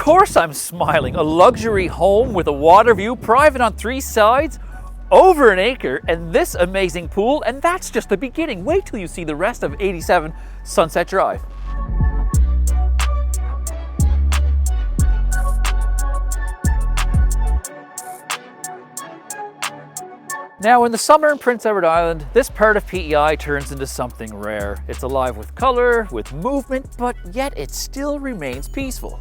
course I'm smiling. A luxury home with a water view, private on 3 sides, over an acre, and this amazing pool, and that's just the beginning. Wait till you see the rest of 87 Sunset Drive. Now, in the summer in Prince Edward Island, this part of PEI turns into something rare. It's alive with color, with movement, but yet it still remains peaceful.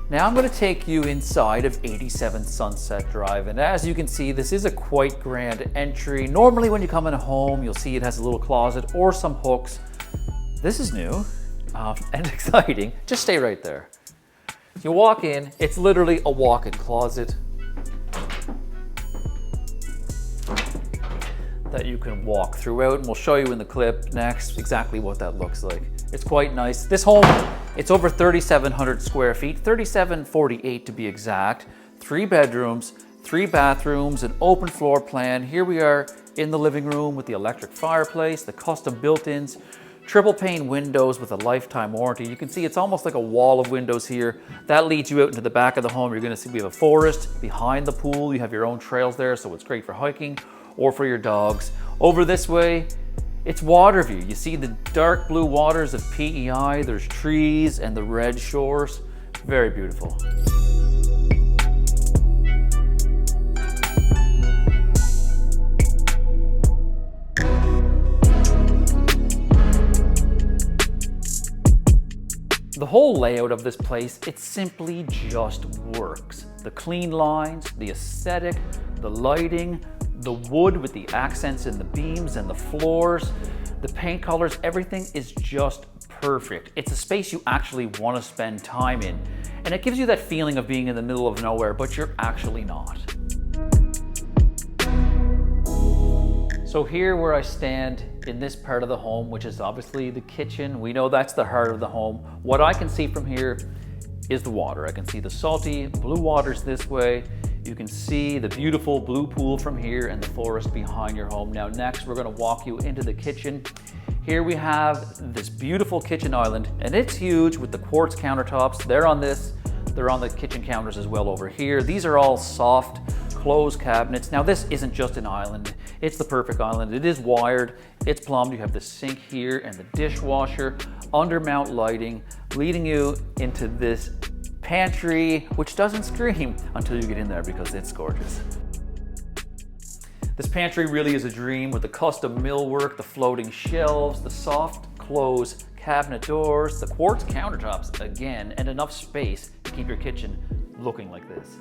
Now I'm going to take you inside of 87 Sunset Drive, and as you can see, this is a quite grand entry. Normally when you come in a home, you'll see it has a little closet or some hooks. This is new and exciting. Just stay right there. You walk in, it's literally a walk-in closet that you can walk throughout, and we'll show you in the clip next exactly what that looks like. It's quite nice. This home, it's over 3,700 square feet, 3,748 to be exact, 3 bedrooms, 3 bathrooms, an open floor plan. Here we are in the living room with the electric fireplace, the custom built-ins, triple pane windows with a lifetime warranty. You can see it's almost like a wall of windows here. That leads you out into the back of the home. You're gonna see we have a forest behind the pool. You have your own trails there, so it's great for hiking or for your dogs. Over this way, it's Waterview. You see the dark blue waters of PEI. There's trees and the red shores. Very beautiful. The whole layout of this place, it simply just works. The clean lines, the aesthetic, the lighting, the wood with the accents in the beams and the floors, the paint colors, everything is just perfect. It's a space you actually want to spend time in, and it gives you that feeling of being in the middle of nowhere, but you're actually not. So here where I stand in this part of the home, which is obviously the kitchen, we know that's the heart of the home. What I can see from here is the water. I can see the salty blue waters this way. You can see the beautiful blue pool from here and the forest behind your home. Now next, we're gonna walk you into the kitchen. Here we have this beautiful kitchen island, and it's huge with the quartz countertops. They're on the kitchen counters as well over here. These are all soft closed cabinets. Now this isn't just an island, it's the perfect island. It is wired, it's plumbed. You have the sink here and the dishwasher, undermount lighting, leading you into this pantry, which doesn't scream until you get in there because it's gorgeous. This pantry really is a dream with the custom millwork, the floating shelves, the soft close cabinet doors, the quartz countertops again, and enough space to keep your kitchen looking like this.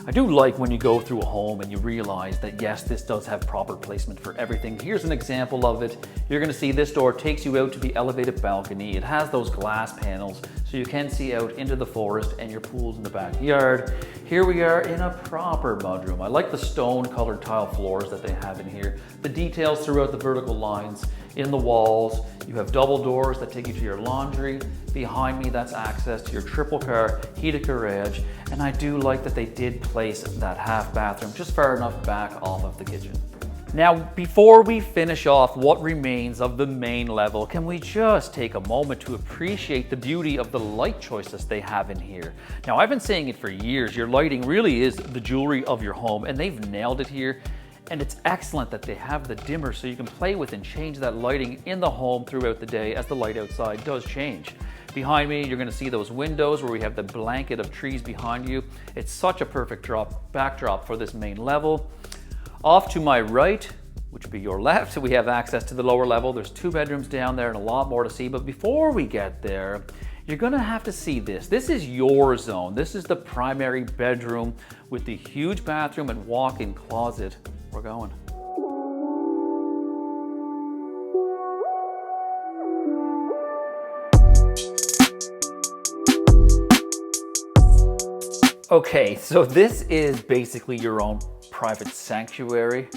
I do like when you go through a home and you realize that yes, this does have proper placement for everything. Here's an example of it. You're gonna see this door takes you out to the elevated balcony. It has those glass panels so you can see out into the forest and your pool's in the backyard. Here we are in a proper mudroom. I like the stone colored tile floors that they have in here. The details throughout the vertical lines in the walls. You have double doors that take you to your laundry. Behind me, that's access to your triple car heated garage. And I do like that they did place that half bathroom just far enough back off of the kitchen. Now, before we finish off what remains of the main level, can we just take a moment to appreciate the beauty of the light choices they have in here? Now, I've been saying it for years, your lighting really is the jewelry of your home, and they've nailed it here. And it's excellent that they have the dimmer so you can play with and change that lighting in the home throughout the day as the light outside does change. Behind me, you're gonna see those windows where we have the blanket of trees behind you. It's such a perfect backdrop for this main level. Off to my right, which would be your left, we have access to the lower level. There's 2 bedrooms down there and a lot more to see. But before we get there, you're gonna have to see this. This is your zone. This is the primary bedroom with the huge bathroom and walk-in closet. We're going. Okay, so this is basically your own private sanctuary.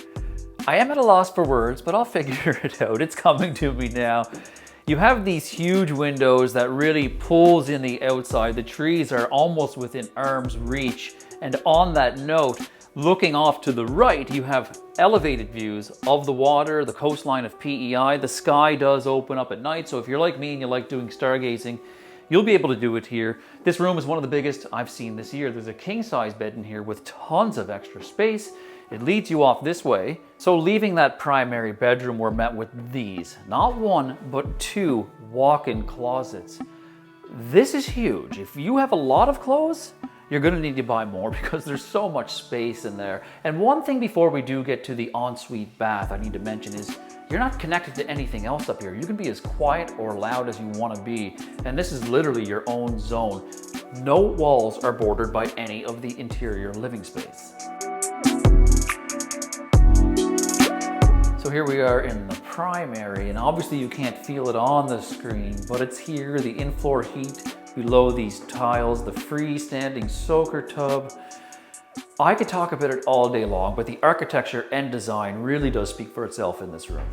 I am at a loss for words, but I'll figure it out. It's coming to me now. You have these huge windows that really pulls in the outside. The trees are almost within arm's reach. And on that note, looking off to the right, you have elevated views of the water, the coastline of PEI. The sky does open up at night, so if you're like me and you like doing stargazing, you'll be able to do it here. This room is one of the biggest I've seen this year. There's a king-size bed in here with tons of extra space. It leads you off this way. So leaving that primary bedroom, we're met with these, not one, but two walk-in closets. This is huge. If you have a lot of clothes, you're gonna need to buy more because there's so much space in there. And one thing before we do get to the ensuite bath I need to mention is you're not connected to anything else up here. You can be as quiet or loud as you wanna be. And this is literally your own zone. No walls are bordered by any of the interior living space. So here we are in the primary, and obviously you can't feel it on the screen, but it's here, the in-floor heat below these tiles, the freestanding soaker tub. I could talk about it all day long, but the architecture and design really does speak for itself in this room.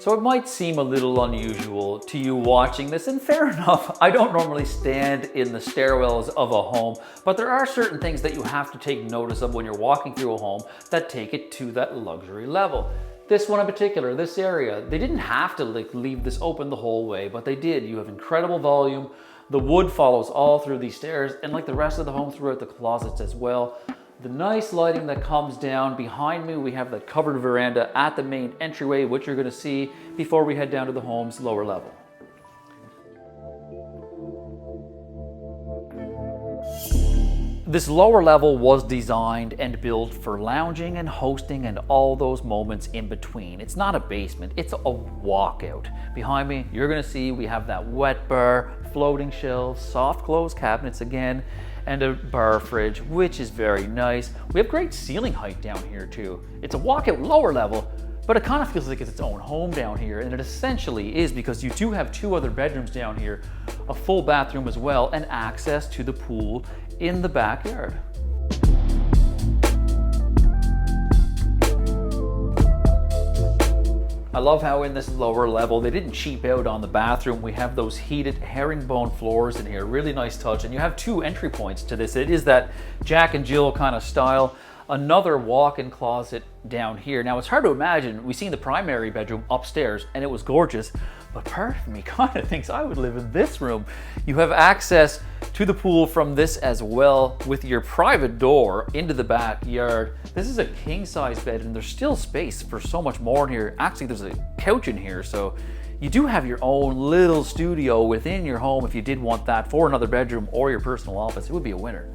So it might seem a little unusual to you watching this, and fair enough, I don't normally stand in the stairwells of a home, but there are certain things that you have to take notice of when you're walking through a home that take it to that luxury level. This one in particular, this area, they didn't have to leave this open the whole way, but they did. You have incredible volume. The wood follows all through these stairs, and like the rest of the home, throughout the closets as well. The nice lighting that comes down behind me, we have that covered veranda at the main entryway, which you're going to see before we head down to the home's lower level. This lower level was designed and built for lounging and hosting and all those moments in between. It's not a basement, it's a walkout. Behind me, you're going to see we have that wet bar, floating shelves, soft close cabinets again, and a bar fridge, which is very nice. We have great ceiling height down here too. It's a walkout lower level, but it kind of feels like it's its own home down here, and it essentially is because you do have two other bedrooms down here, a full bathroom as well, and access to the pool in the backyard. I love how in this lower level, they didn't cheap out on the bathroom. We have those heated herringbone floors in here, really nice touch. And you have two entry points to this. It is that Jack and Jill kind of style. Another walk-in closet down here. Now it's hard to imagine, we've seen the primary bedroom upstairs and it was gorgeous, but part of me kind of thinks I would live in this room. You have access to the pool from this as well with your private door into the backyard. This is a king-size bed and there's still space for so much more in here. Actually, there's a couch in here, so you do have your own little studio within your home if you did want that for another bedroom or your personal office. It would be a winner.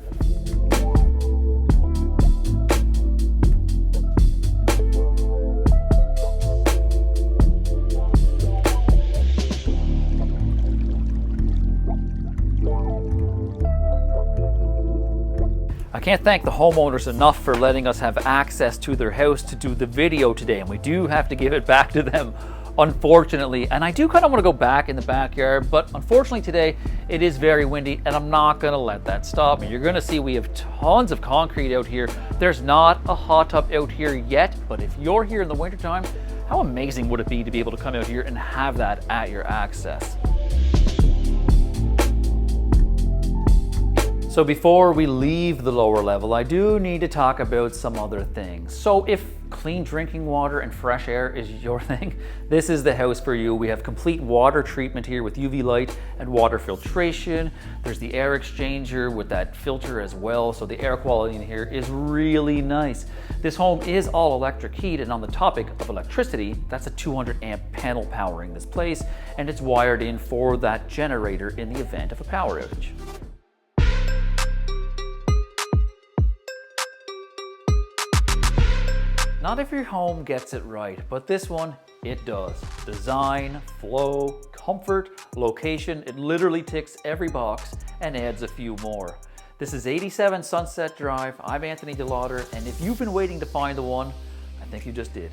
I can't thank the homeowners enough for letting us have access to their house to do the video today, and we do have to give it back to them, unfortunately. And I do kind of want to go back in the backyard, but unfortunately today it is very windy and I'm not going to let that stop me. You're going to see we have tons of concrete out here. There's not a hot tub out here yet, but if you're here in the wintertime, how amazing would it be to be able to come out here and have that at your access? So before we leave the lower level, I do need to talk about some other things. So if clean drinking water and fresh air is your thing, this is the house for you. We have complete water treatment here with UV light and water filtration. There's the air exchanger with that filter as well. So the air quality in here is really nice. This home is all electric heat, and on the topic of electricity, that's a 200 amp panel powering this place, and it's wired in for that generator in the event of a power outage. Not if your home gets it right, but this one, it does. Design, flow, comfort, location, it literally ticks every box and adds a few more. This is 87 Sunset Drive. I'm Anthony Delodder, and if you've been waiting to find the one, I think you just did.